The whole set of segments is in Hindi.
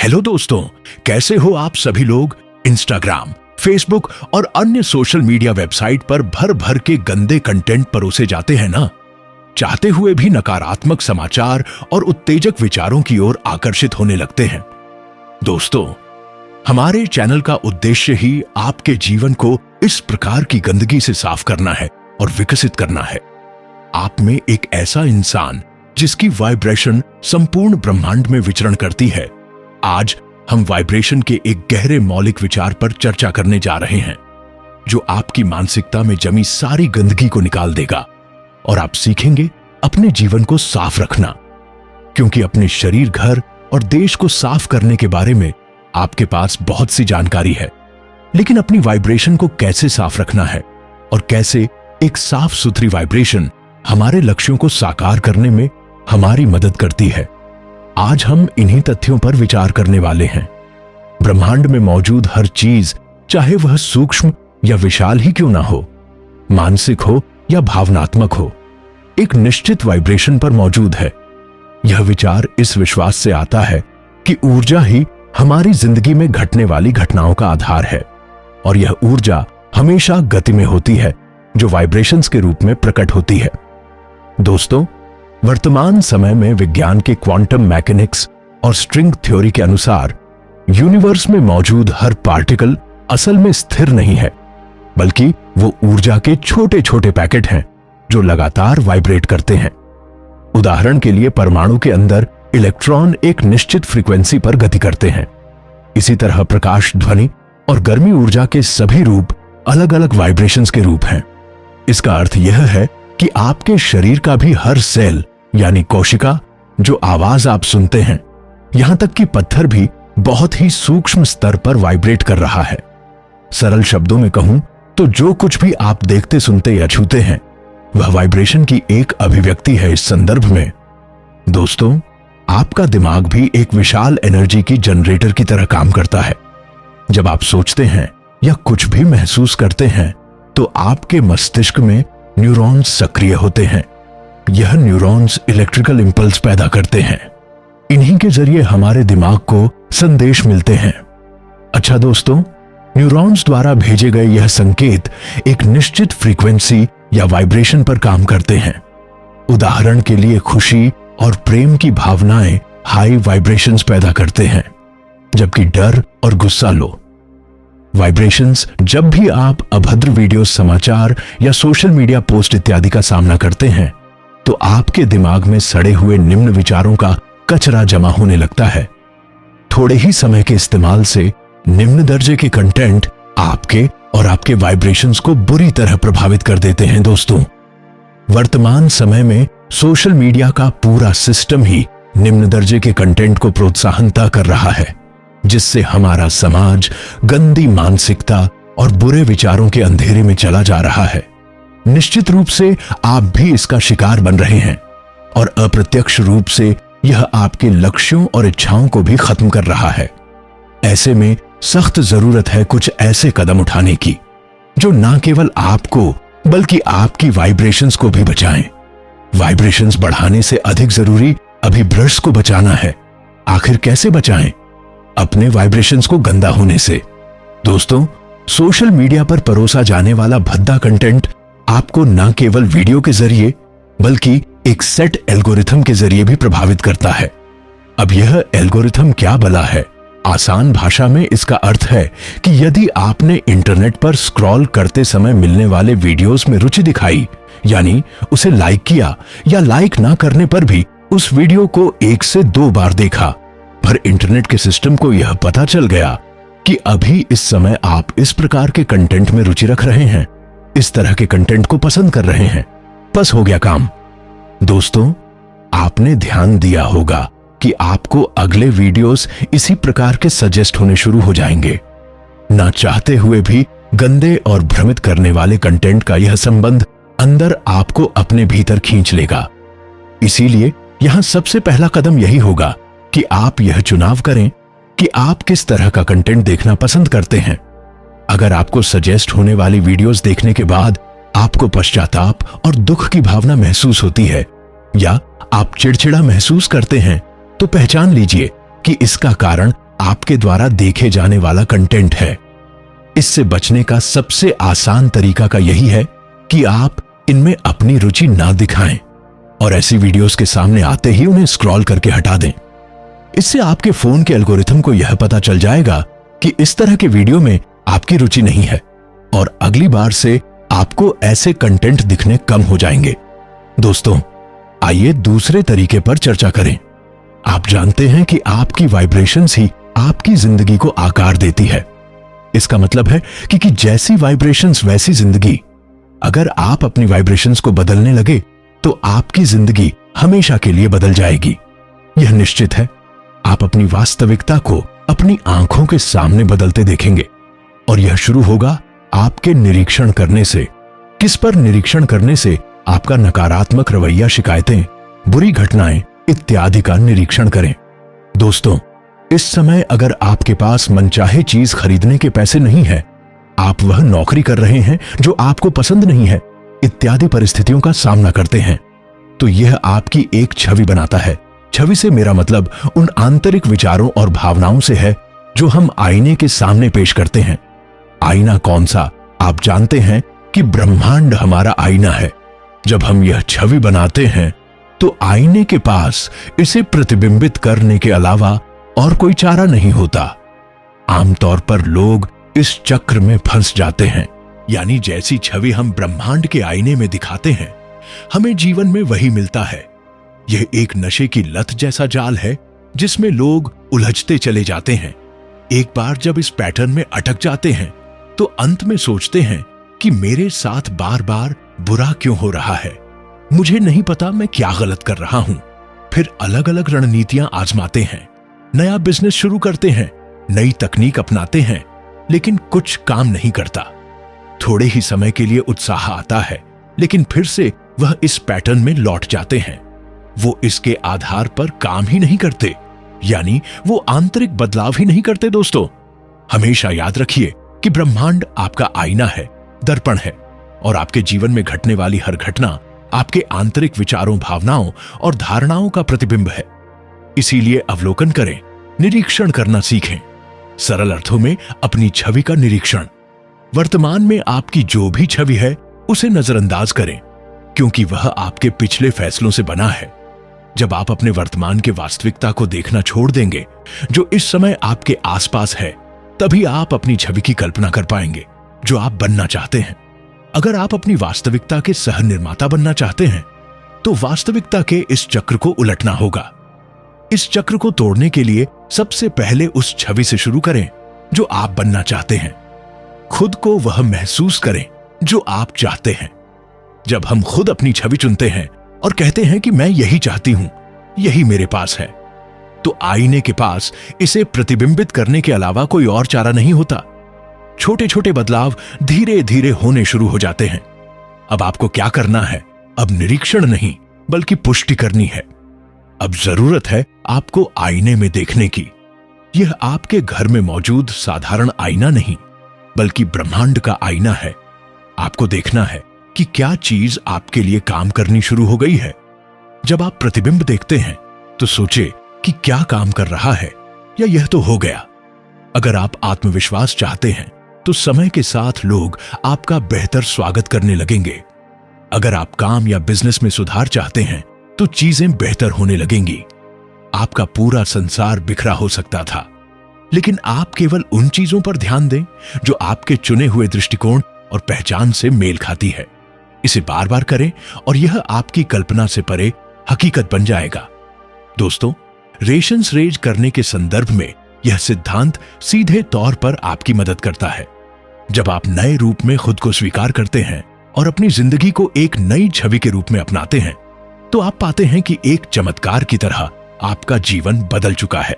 हेलो दोस्तों, कैसे हो आप सभी लोग। इंस्टाग्राम, फेसबुक और अन्य सोशल मीडिया वेबसाइट पर भर भर के गंदे कंटेंट परोसे जाते हैं ना, चाहते हुए भी नकारात्मक समाचार और उत्तेजक विचारों की ओर आकर्षित होने लगते हैं। दोस्तों, हमारे चैनल का उद्देश्य ही आपके जीवन को इस प्रकार की गंदगी से साफ करना है और विकसित करना है। आप में एक ऐसा इंसान जिसकी वाइब्रेशन संपूर्ण ब्रह्मांड में विचरण करती है। आज हम वाइब्रेशन के एक गहरे मौलिक विचार पर चर्चा करने जा रहे हैं, जो आपकी मानसिकता में जमी सारी गंदगी को निकाल देगा और आप सीखेंगे अपने जीवन को साफ रखना। क्योंकि अपने शरीर, घर और देश को साफ करने के बारे में आपके पास बहुत सी जानकारी है, लेकिन अपनी वाइब्रेशन को कैसे साफ रखना है और कैसे एक साफ सुथरी वाइब्रेशन हमारे लक्ष्यों को साकार करने में हमारी मदद करती है, आज हम इन्हीं तथ्यों पर विचार करने वाले हैं। ब्रह्मांड में मौजूद हर चीज, चाहे वह सूक्ष्म या विशाल ही क्यों ना हो, मानसिक हो या भावनात्मक हो, एक निश्चित वाइब्रेशन पर मौजूद है। यह विचार इस विश्वास से आता है कि ऊर्जा ही हमारी जिंदगी में घटने वाली घटनाओं का आधार है और यह ऊर्जा हमेशा गति में होती है, जो वाइब्रेशंस के रूप में प्रकट होती है। दोस्तों, वर्तमान समय में विज्ञान के क्वांटम मैकेनिक्स और स्ट्रिंग थ्योरी के अनुसार यूनिवर्स में मौजूद हर पार्टिकल असल में स्थिर नहीं है, बल्कि वो ऊर्जा के छोटे छोटे पैकेट हैं जो लगातार वाइब्रेट करते हैं। उदाहरण के लिए, परमाणु के अंदर इलेक्ट्रॉन एक निश्चित फ्रीक्वेंसी पर गति करते हैं। इसी तरह प्रकाश, ध्वनि और गर्मी ऊर्जा के सभी रूप अलग अलग वाइब्रेशंस के रूप हैं। इसका अर्थ यह है कि आपके शरीर का भी हर सेल यानी कोशिका, जो आवाज आप सुनते हैं, यहां तक कि पत्थर भी बहुत ही सूक्ष्म स्तर पर वाइब्रेट कर रहा है। सरल शब्दों में कहूं तो जो कुछ भी आप देखते, सुनते या छूते हैं, वह वाइब्रेशन की एक अभिव्यक्ति है। इस संदर्भ में दोस्तों, आपका दिमाग भी एक विशाल एनर्जी की जनरेटर की तरह काम करता है। जब आप सोचते हैं या कुछ भी महसूस करते हैं तो आपके मस्तिष्क में न्यूरॉन्स सक्रिय होते हैं। यह न्यूरॉन्स इलेक्ट्रिकल इंपल्स पैदा करते हैं। इन्हीं के जरिए हमारे दिमाग को संदेश मिलते हैं। अच्छा दोस्तों, न्यूरॉन्स द्वारा भेजे गए यह संकेत एक निश्चित फ्रीक्वेंसी या वाइब्रेशन पर काम करते हैं। उदाहरण के लिए, खुशी और प्रेम की भावनाएं हाई वाइब्रेशंस पैदा करते हैं, जबकि डर और गुस्सा लो वाइब्रेशंस। जब भी आप अभद्र वीडियो, समाचार या सोशल मीडिया पोस्ट इत्यादि का सामना करते हैं तो आपके दिमाग में सड़े हुए निम्न विचारों का कचरा जमा होने लगता है। थोड़े ही समय के इस्तेमाल से निम्न दर्जे के कंटेंट आपके और आपके वाइब्रेशंस को बुरी तरह प्रभावित कर देते हैं। दोस्तों, वर्तमान समय में सोशल मीडिया का पूरा सिस्टम ही निम्न दर्जे के कंटेंट को प्रोत्साहनता कर रहा है, जिससे हमारा समाज गंदी मानसिकता और बुरे विचारों के अंधेरे में चला जा रहा है। निश्चित रूप से आप भी इसका शिकार बन रहे हैं और अप्रत्यक्ष रूप से यह आपके लक्ष्यों और इच्छाओं को भी खत्म कर रहा है। ऐसे में सख्त जरूरत है कुछ ऐसे कदम उठाने की जो न केवल आपको बल्कि आपकी वाइब्रेशंस को भी बचाएं। वाइब्रेशंस बढ़ाने से अधिक जरूरी अभी ब्रश को बचाना है। आखिर कैसे बचाएं? अपने वाइब्रेशंस को गंदा होने से। दोस्तों, सोशल मीडिया पर परोसा जाने वाला भद्दा कंटेंट आपको न केवल वीडियो के जरिए बल्कि एक सेट एल्गोरिथम के जरिए भी प्रभावित करता है। अब यह एल्गोरिथम क्या भला है? आसान भाषा में इसका अर्थ है कि यदि आपने इंटरनेट पर स्क्रॉल करते समय मिलने वाले वीडियोस में रुचि दिखाई, यानी उसे लाइक किया, या लाइक ना करने पर भी उस वीडियो को 1 से 2 बार देखा, पर इंटरनेट के सिस्टम को यह पता चल गया कि अभी इस समय आप इस प्रकार के कंटेंट में रुचि रख रहे हैं, इस तरह के कंटेंट को पसंद कर रहे हैं, बस हो गया काम। दोस्तों, आपने ध्यान दिया होगा कि आपको अगले वीडियोस इसी प्रकार के सजेस्ट होने शुरू हो जाएंगे। ना चाहते हुए भी गंदे और भ्रमित करने वाले कंटेंट का यह संबंध अंदर आपको अपने भीतर खींच लेगा। इसीलिए यहां सबसे पहला कदम यही होगा कि आप यह चुनाव करें कि आप किस तरह का कंटेंट देखना पसंद करते हैं। अगर आपको सजेस्ट होने वाली वीडियोस देखने के बाद आपको पश्चाताप और दुख की भावना महसूस होती है या आप चिड़चिड़ा महसूस करते हैं, तो पहचान लीजिए कि इसका कारण आपके द्वारा देखे जाने वाला कंटेंट है। इससे बचने का सबसे आसान तरीका का यही है कि आप इनमें अपनी रुचि ना दिखाएं और ऐसी वीडियोस के सामने आते ही उन्हें स्क्रॉल करके हटा दें। इससे आपके फोन के एल्गोरिथम को यह पता चल जाएगा कि इस तरह के वीडियो में आपकी रुचि नहीं है और अगली बार से आपको ऐसे कंटेंट दिखने कम हो जाएंगे। दोस्तों, आइए दूसरे तरीके पर चर्चा करें। आप जानते हैं कि आपकी वाइब्रेशंस ही आपकी जिंदगी को आकार देती है। इसका मतलब है कि जैसी वाइब्रेशंस वैसी जिंदगी। अगर आप अपनी वाइब्रेशंस को बदलने लगे तो आपकी जिंदगी हमेशा के लिए बदल जाएगी। यह निश्चित है। आप अपनी वास्तविकता को अपनी आंखों के सामने बदलते देखेंगे और यह शुरू होगा आपके निरीक्षण करने से। किस पर निरीक्षण करने से? आपका नकारात्मक रवैया, शिकायतें, बुरी घटनाएं इत्यादि का निरीक्षण करें। दोस्तों, इस समय अगर आपके पास मनचाहे चीज खरीदने के पैसे नहीं है, आप वह नौकरी कर रहे हैं जो आपको पसंद नहीं है, इत्यादि परिस्थितियों का सामना करते हैं, तो यह आपकी एक छवि बनाता है। छवि से मेरा मतलब उन आंतरिक विचारों और भावनाओं से है जो हम आईने के सामने पेश करते हैं। आईना कौन सा? आप जानते हैं कि ब्रह्मांड हमारा आईना है। जब हम यह छवि बनाते हैं तो आईने के पास इसे प्रतिबिंबित करने के अलावा और कोई चारा नहीं होता। आमतौर पर लोग इस चक्र में फंस जाते हैं, यानी जैसी छवि हम ब्रह्मांड के आईने में दिखाते हैं, हमें जीवन में वही मिलता है। यह एक नशे की लत जैसा जाल है जिसमें लोग उलझते चले जाते हैं। एक बार जब इस पैटर्न में अटक जाते हैं तो अंत में सोचते हैं कि मेरे साथ बार बार बुरा क्यों हो रहा है, मुझे नहीं पता मैं क्या गलत कर रहा हूं। फिर अलग अलग रणनीतियां आजमाते हैं, नया बिजनेस शुरू करते हैं, नई तकनीक अपनाते हैं, लेकिन कुछ काम नहीं करता। थोड़े ही समय के लिए उत्साह आता है, लेकिन फिर से वह इस पैटर्न में लौट जाते हैं। वो इसके आधार पर काम ही नहीं करते, यानी वो आंतरिक बदलाव ही नहीं करते। दोस्तों, हमेशा याद रखिए कि ब्रह्मांड आपका आईना है, दर्पण है, और आपके जीवन में घटने वाली हर घटना आपके आंतरिक विचारों, भावनाओं और धारणाओं का प्रतिबिंब है। इसीलिए अवलोकन करें, निरीक्षण करना सीखें। सरल अर्थों में अपनी छवि का निरीक्षण। वर्तमान में आपकी जो भी छवि है उसे नजरअंदाज करें, क्योंकि वह आपके पिछले फैसलों से बना है। जब आप अपने वर्तमान के वास्तविकता को देखना छोड़ देंगे, जो इस समय आपके आसपास है, तभी आप अपनी छवि की कल्पना कर पाएंगे जो आप बनना चाहते हैं। अगर आप अपनी वास्तविकता के सह निर्माता बनना चाहते हैं तो वास्तविकता के इस चक्र को उलटना होगा। इस चक्र को तोड़ने के लिए सबसे पहले उस छवि से शुरू करें जो आप बनना चाहते हैं। खुद को वह महसूस करें जो आप चाहते हैं। जब हम खुद अपनी छवि चुनते हैं और कहते हैं कि मैं यही चाहती हूं, यही मेरे पास है, तो आईने के पास इसे प्रतिबिंबित करने के अलावा कोई और चारा नहीं होता। छोटे छोटे बदलाव धीरे धीरे होने शुरू हो जाते हैं। अब आपको क्या करना है? अब निरीक्षण नहीं बल्कि पुष्टि करनी है। अब जरूरत है आपको आईने में देखने की। यह आपके घर में मौजूद साधारण आईना नहीं बल्कि ब्रह्मांड का आईना है। आपको देखना है कि क्या चीज आपके लिए काम करनी शुरू हो गई है। जब आप प्रतिबिंब देखते हैं तो सोचे कि क्या काम कर रहा है, या यह तो हो गया। अगर आप आत्मविश्वास चाहते हैं तो समय के साथ लोग आपका बेहतर स्वागत करने लगेंगे। अगर आप काम या बिजनेस में सुधार चाहते हैं तो चीजें बेहतर होने लगेंगी। आपका पूरा संसार बिखरा हो सकता था, लेकिन आप केवल उन चीजों पर ध्यान दें जो आपके चुने हुए दृष्टिकोण और पहचान से मेल खाती है। इसे बार बार करें और यह आपकी कल्पना से परे हकीकत बन जाएगा। दोस्तों, रेशंस रेज करने के संदर्भ में यह सिद्धांत सीधे तौर पर आपकी मदद करता है। जब आप नए रूप में खुद को स्वीकार करते हैं और अपनी जिंदगी को एक नई छवि के रूप में अपनाते हैं, तो आप पाते हैं कि एक चमत्कार की तरह आपका जीवन बदल चुका है।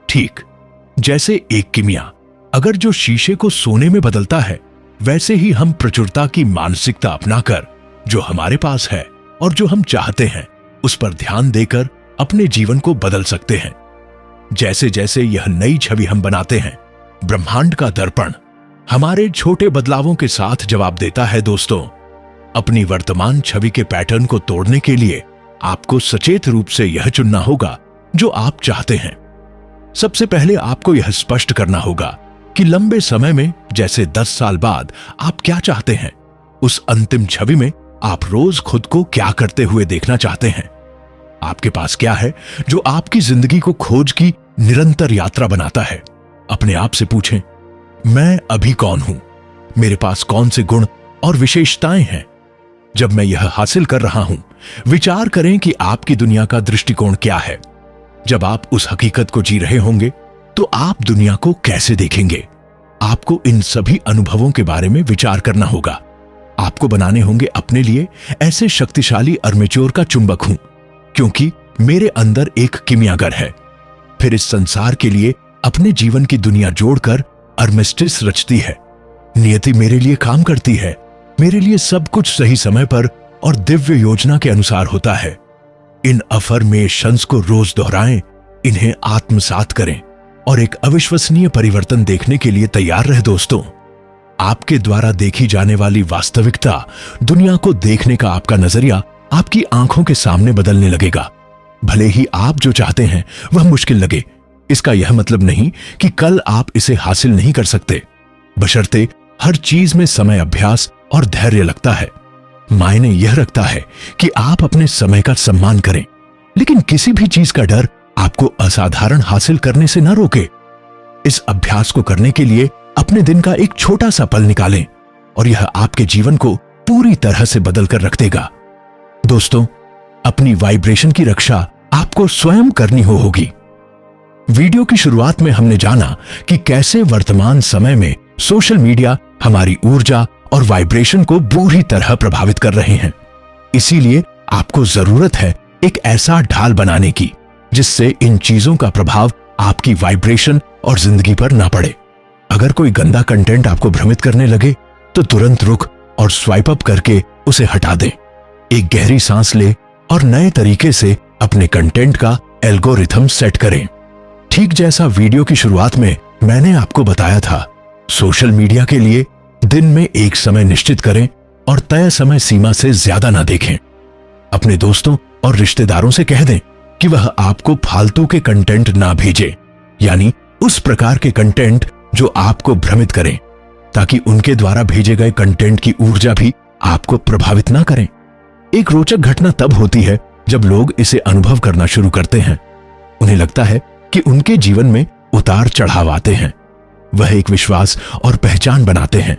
ठीक जैसे एक किमिया अगर जो शीशे को सोने में बदलता है, वैसे ही हम प्रचुरता की मानसिकता अपनाकर जो हमारे पास है और जो हम चाहते हैं उस पर ध्यान देकर अपने जीवन को बदल सकते हैं। जैसे जैसे यह नई छवि हम बनाते हैं, ब्रह्मांड का दर्पण हमारे छोटे बदलावों के साथ जवाब देता है। दोस्तों, अपनी वर्तमान छवि के पैटर्न को तोड़ने के लिए आपको सचेत रूप से यह चुनना होगा जो आप चाहते हैं। सबसे पहले आपको यह स्पष्ट करना होगा कि लंबे समय में, जैसे 10 साल बाद, आप क्या चाहते हैं। उस अंतिम छवि में आप रोज खुद को क्या करते हुए देखना चाहते हैं। आपके पास क्या है जो आपकी जिंदगी को खोज की निरंतर यात्रा बनाता है। अपने आप से पूछें, मैं अभी कौन हूं, मेरे पास कौन से गुण और विशेषताएं हैं। जब मैं यह हासिल कर रहा हूं, विचार करें कि आपकी दुनिया का दृष्टिकोण क्या है। जब आप उस हकीकत को जी रहे होंगे तो आप दुनिया को कैसे देखेंगे। आपको इन सभी अनुभवों के बारे में विचार करना होगा। आपको बनाने होंगे अपने लिए ऐसे शक्तिशाली आर्मेचर का चुंबक हूं, क्योंकि मेरे अंदर एक किमियागर है। फिर इस संसार के लिए अपने जीवन की दुनिया जोड़कर आर्मिस्टिस रचती है। नियति मेरे लिए काम करती है। मेरे लिए सब कुछ सही समय पर और दिव्य योजना के अनुसार होता है। इन अफर्मेशंस को रोज दोहराएं, इन्हें आत्मसात करें और एक अविश्वसनीय परिवर्तन देखने के लिए तैयार रहे दोस्तों। आपके द्वारा देखी जाने वाली वास्तविकता, दुनिया को देखने का आपका नजरिया आपकी आंखों के सामने बदलने लगेगा। भले ही आप जो चाहते हैं वह मुश्किल लगे, इसका यह मतलब नहीं कि कल आप इसे हासिल नहीं कर सकते, बशर्ते हर चीज में समय, अभ्यास और धैर्य लगता है। मायने यह रखता है कि आप अपने समय का सम्मान करें, लेकिन किसी भी चीज का डर आपको असाधारण हासिल करने से न रोके। इस अभ्यास को करने के लिए अपने दिन का एक छोटा सा पल निकालें और यह आपके जीवन को पूरी तरह से बदल कर रख देगा। दोस्तों, अपनी वाइब्रेशन की रक्षा आपको स्वयं करनी होगी। वीडियो की शुरुआत में हमने जाना कि कैसे वर्तमान समय में सोशल मीडिया हमारी ऊर्जा और वाइब्रेशन को बुरी तरह प्रभावित कर रहे हैं। इसीलिए आपको जरूरत है एक ऐसा ढाल बनाने की जिससे इन चीजों का प्रभाव आपकी वाइब्रेशन और जिंदगी पर ना पड़े। अगर कोई गंदा कंटेंट आपको भ्रमित करने लगे तो तुरंत रुक और स्वाइप अप करके उसे हटा दें। एक गहरी सांस ले और नए तरीके से अपने कंटेंट का एल्गोरिथम सेट करें। ठीक जैसा वीडियो की शुरुआत में मैंने आपको बताया था, सोशल मीडिया के लिए दिन में एक समय निश्चित करें और तय समय सीमा से ज्यादा ना देखें। अपने दोस्तों और रिश्तेदारों से कह दें कि वह आपको फालतू के कंटेंट ना भेजे, यानी उस प्रकार के कंटेंट जो आपको भ्रमित करें, ताकि उनके द्वारा भेजे गए कंटेंट की ऊर्जा भी आपको प्रभावित ना करें। एक रोचक घटना तब होती है जब लोग इसे अनुभव करना शुरू करते हैं। उन्हें लगता है कि उनके जीवन में उतार चढ़ाव आते हैं। वह एक विश्वास और पहचान बनाते हैं,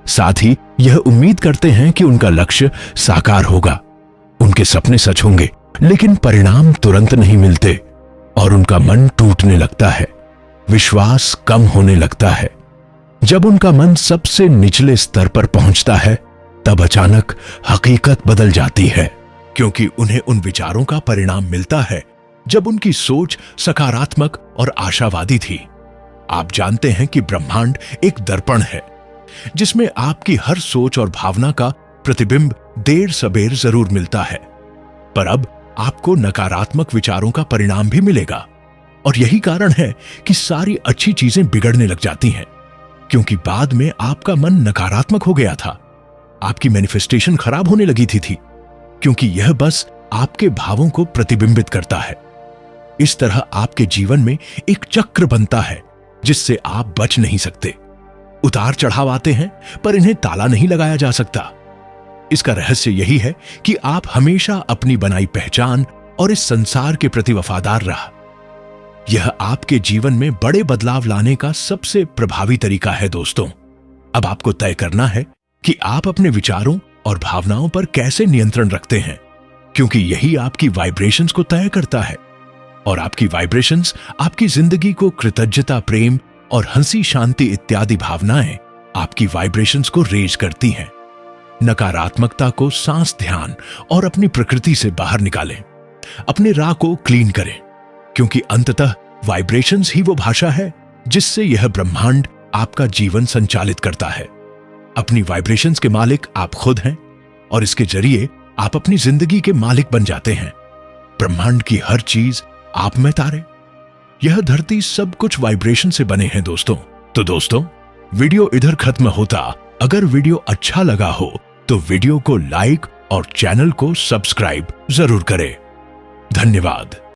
साथ ही यह उम्मीद करते हैं कि उनका लक्ष्य साकार होगा, उनके सपने सच होंगे, लेकिन परिणाम तुरंत नहीं मिलते और उनका मन टूटने लगता है, विश्वास कम होने लगता है। जब उनका मन सबसे निचले स्तर पर पहुंचता है, तब अचानक हकीकत बदल जाती है, क्योंकि उन्हें उन विचारों का परिणाम मिलता है जब उनकी सोच सकारात्मक और आशावादी थी। आप जानते हैं कि ब्रह्मांड एक दर्पण है जिसमें आपकी हर सोच और भावना का प्रतिबिंब देर सबेर जरूर मिलता है, पर अब आपको नकारात्मक विचारों का परिणाम भी मिलेगा। और यही कारण है कि सारी अच्छी चीजें बिगड़ने लग जाती हैं, क्योंकि बाद में आपका मन नकारात्मक हो गया था। आपकी मैनिफेस्टेशन खराब होने लगी थी, क्योंकि यह बस आपके भावों को प्रतिबिंबित करता है। इस तरह आपके जीवन में एक चक्र बनता है जिससे आप बच नहीं सकते। उतार चढ़ाव आते हैं, पर इन्हें ताला नहीं लगाया जा सकता। इसका रहस्य यही है कि आप हमेशा अपनी बनाई पहचान और इस संसार के प्रति वफादार रहा। यह आपके जीवन में बड़े बदलाव लाने का सबसे प्रभावी तरीका है दोस्तों। अब आपको तय करना है कि आप अपने विचारों और भावनाओं पर कैसे नियंत्रण रखते हैं, क्योंकि यही आपकी वाइब्रेशंस को तय करता है। और आपकी वाइब्रेशंस आपकी जिंदगी को कृतज्ञता, प्रेम और हंसी, शांति इत्यादि भावनाएं आपकी वाइब्रेशंस को रेज करती हैं। नकारात्मकता को सांस, ध्यान और अपनी प्रकृति से बाहर निकालें। अपने राह को क्लीन करें, क्योंकि अंततः वाइब्रेशंस ही वो भाषा है जिससे यह ब्रह्मांड आपका जीवन संचालित करता है। अपनी वाइब्रेशंस के मालिक आप खुद हैं और इसके जरिए आप अपनी जिंदगी के मालिक बन जाते हैं। ब्रह्मांड की हर चीज, आप में तारे, यह धरती, सब कुछ वाइब्रेशन से बने हैं दोस्तों। तो दोस्तों, वीडियो इधर खत्म होता। अगर वीडियो अच्छा लगा हो तो वीडियो को लाइक और चैनल को सब्सक्राइब जरूर करें। धन्यवाद।